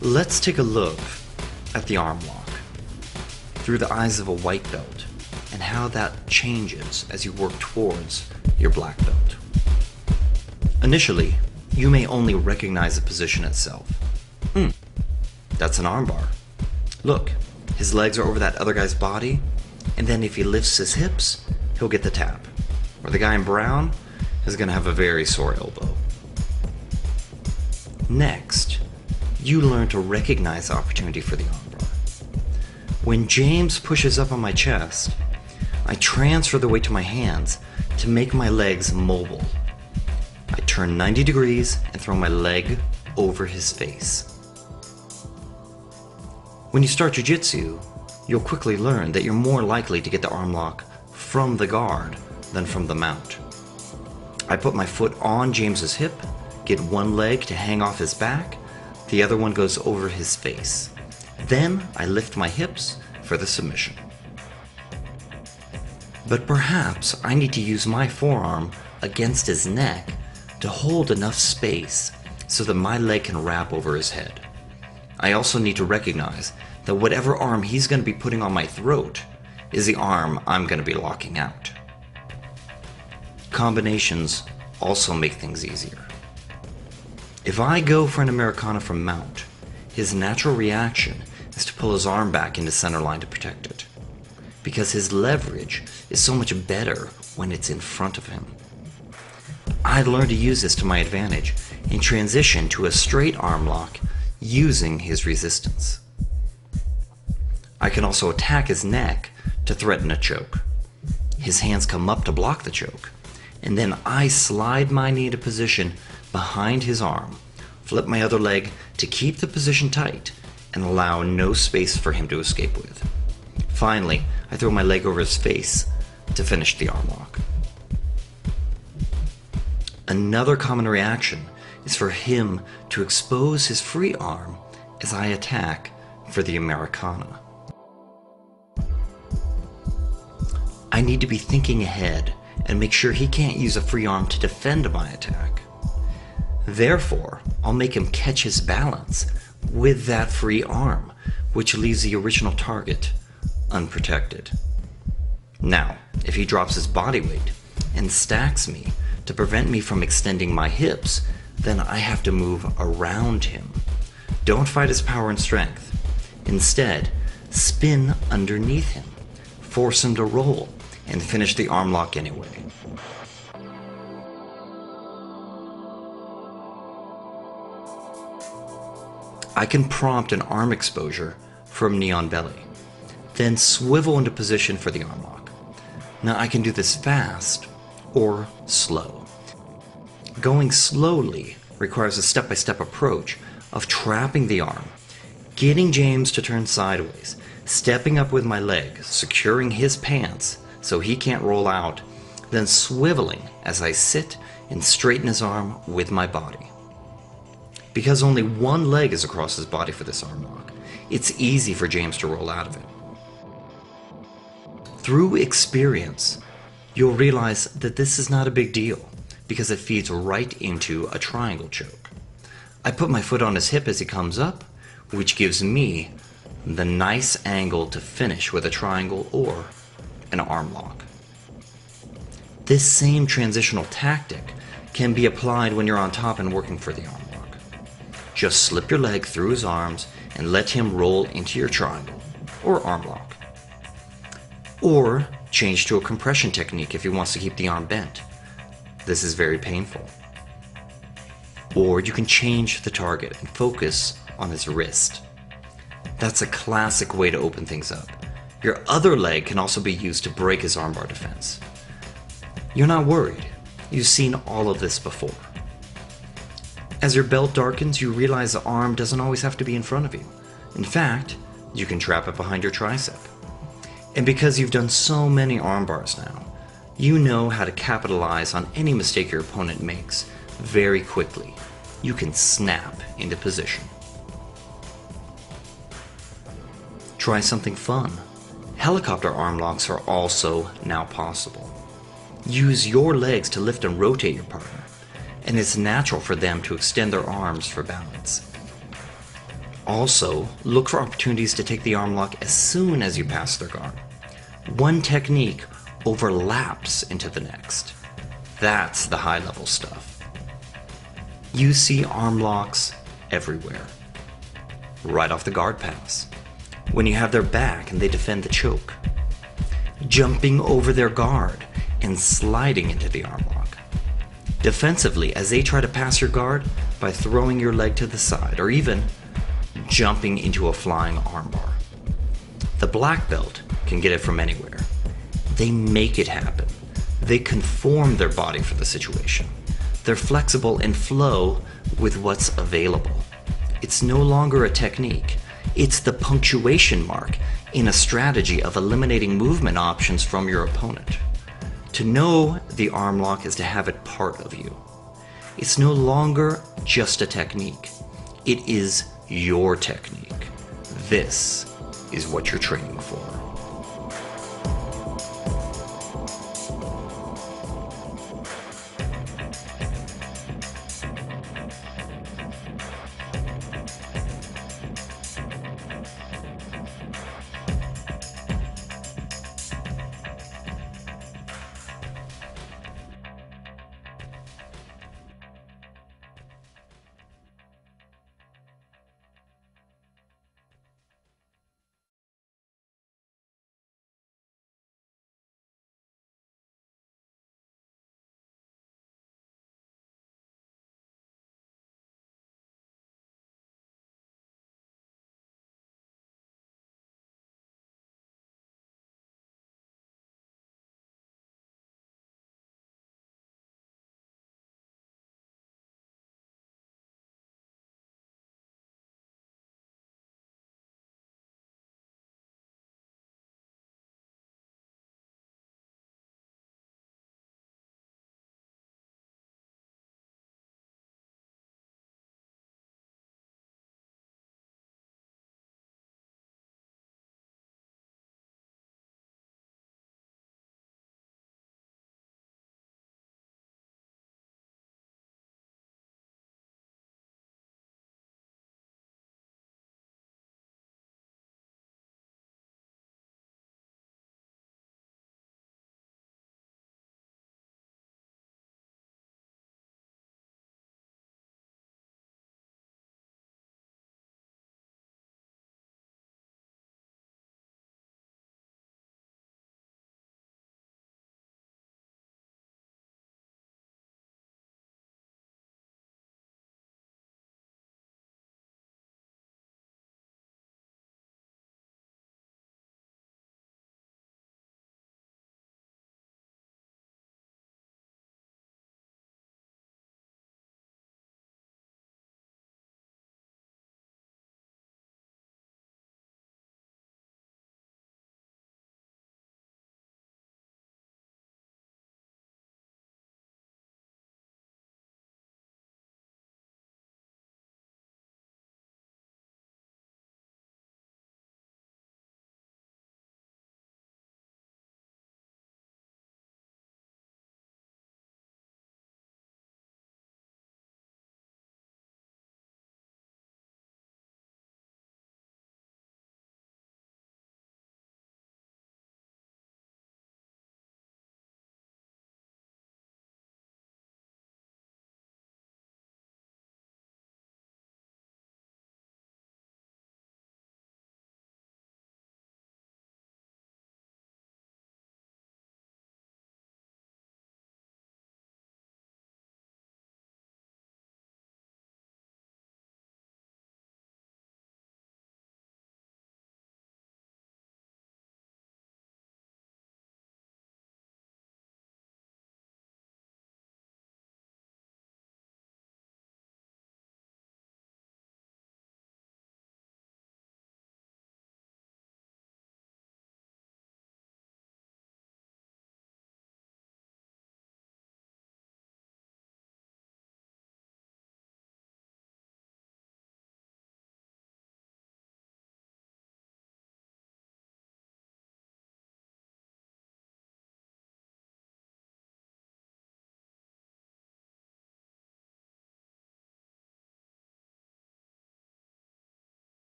Let's take a look at the arm lock through the eyes of a white belt and how that changes as you work towards your black belt. Initially, you may only recognize the position itself. That's an armbar. Look, his legs are over that other guy's body, and then if he lifts his hips, he'll get the tap. Or the guy in brown is going to have a very sore elbow. Next, you learn to recognize the opportunity for the armbar. When James pushes up on my chest, I transfer the weight to my hands to make my legs mobile. I turn 90 degrees and throw my leg over his face. When you start Jiu-Jitsu, you'll quickly learn that you're more likely to get the arm lock from the guard than from the mount. I put my foot on James's hip, get one leg to hang off his back, the other one goes over his face. Then I lift my hips for the submission. But perhaps I need to use my forearm against his neck to hold enough space so that my leg can wrap over his head. I also need to recognize that whatever arm he's going to be putting on my throat is the arm I'm going to be locking out. Combinations also make things easier. If I go for an Americana from mount, his natural reaction is to pull his arm back into center line to protect it, because his leverage is so much better when it's in front of him. I learned to use this to my advantage and transition to a straight arm lock using his resistance. I can also attack his neck to threaten a choke. His hands come up to block the choke, and then I slide my knee into position behind his arm, flip my other leg to keep the position tight and allow no space for him to escape with. Finally, I throw my leg over his face to finish the arm lock. Another common reaction is for him to expose his free arm as I attack for the Americana. I need to be thinking ahead and make sure he can't use a free arm to defend my attack. Therefore, I'll make him catch his balance with that free arm, which leaves the original target unprotected. Now, if he drops his body weight and stacks me to prevent me from extending my hips, then I have to move around him. Don't fight his power and strength. Instead, spin underneath him, force him to roll, and finish the arm lock anyway. I can prompt an arm exposure from knee on belly, then swivel into position for the arm lock. Now I can do this fast or slow. Going slowly requires a step-by-step approach of trapping the arm, getting James to turn sideways, stepping up with my leg, securing his pants so he can't roll out, then swiveling as I sit and straighten his arm with my body. Because only one leg is across his body for this arm lock, it's easy for James to roll out of it. Through experience, you'll realize that this is not a big deal because it feeds right into a triangle choke. I put my foot on his hip as he comes up, which gives me the nice angle to finish with a triangle or an arm lock. This same transitional tactic can be applied when you're on top and working for the arm lock. Just slip your leg through his arms and let him roll into your triangle or arm lock. Or change to a compression technique if he wants to keep the arm bent. This is very painful. Or you can change the target and focus on his wrist. That's a classic way to open things up. Your other leg can also be used to break his armbar defense. You're not worried. You've seen all of this before. As your belt darkens, you realize the arm doesn't always have to be in front of you. In fact, you can trap it behind your tricep. And because you've done so many arm bars now, you know how to capitalize on any mistake your opponent makes very quickly. You can snap into position. Try something fun. Helicopter arm locks are also now possible. Use your legs to lift and rotate your partner, and it's natural for them to extend their arms for balance. Also, look for opportunities to take the arm lock as soon as you pass their guard. One technique overlaps into the next. That's the high-level stuff. You see arm locks everywhere. Right off the guard pass, when you have their back and they defend the choke. Jumping over their guard and sliding into the arm lock. Defensively, as they try to pass your guard by throwing your leg to the side, or even jumping into a flying armbar. The black belt can get it from anywhere. They make it happen. They conform their body for the situation. They're flexible and flow with what's available. It's no longer a technique. It's the punctuation mark in a strategy of eliminating movement options from your opponent. To know the arm lock is to have it part of you. It's no longer just a technique. It is your technique. This is what you're training for.